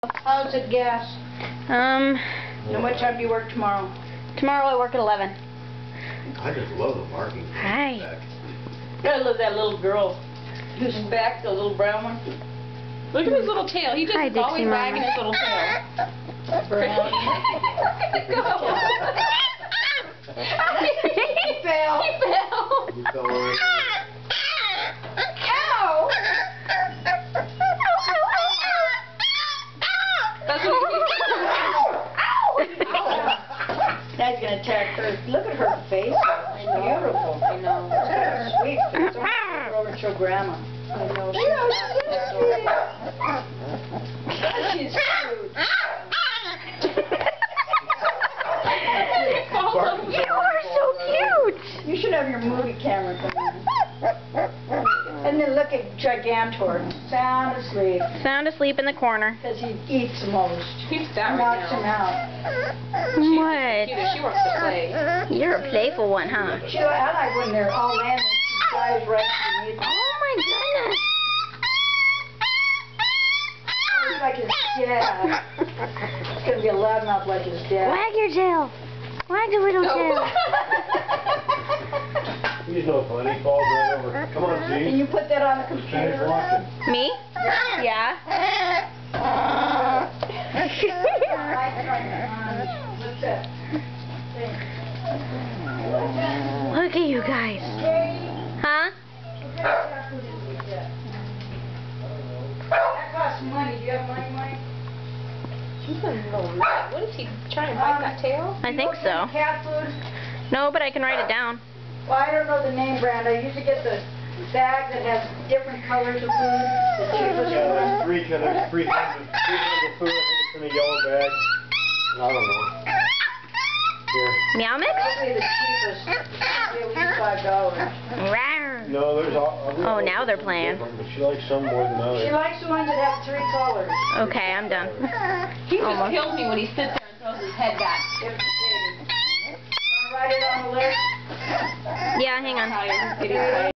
How's it gas? And what time do you work tomorrow? Tomorrow I work at 11. I just love the markings. Hi. I love that little girl who's back, the little brown one. Look at his little tail. He just Hi, is always Dixie wagging his little tail. Brown. He fell. He fell. You fell over. Ow! That's what he Now he's going to attack her. Look at her face. It's beautiful. I know. It's kind of sweet. It's over to show Grandma. I know. She's cute. You are so cute. You should have your movie camera come in. And then look at Gigantor. Sound asleep. Sound asleep in the corner. Because he eats the most. He's fat Knocks right him now. out. What? She wants to play. You're a playful one, huh? I like when they're all landing. She dies right underneath. Oh my goodness. He's like his dad. It's going to be a loudmouth like his dad. Wag your tail. Wag the little tail. He's no fun. He falls right over. Come on, Can Steve. you put that on the Finish computer? watching. Me? Yeah. What's that? Look at you guys. Huh? That costs money. Do you have money? He's a little nut. What is he trying to bite that tail? I think so. Cat food? No, but I can write it down. Well, I don't know the name brand. I used to get the bag that has different colors of food. The cheapest Yeah, one. there's three kinds of food. I think it's in a yellow bag. I don't know. Here. Meow mix? Probably the cheapest. At least $5. Rawr. No, there's all. Oh, now they're playing. But she likes some more than others. She likes the ones that have 3 colors. Okay, I'm done. He just Almost. kills me when he sits there and throws his head back. Want to write it on the list? Yeah, hang on. Tired. He's getting tired.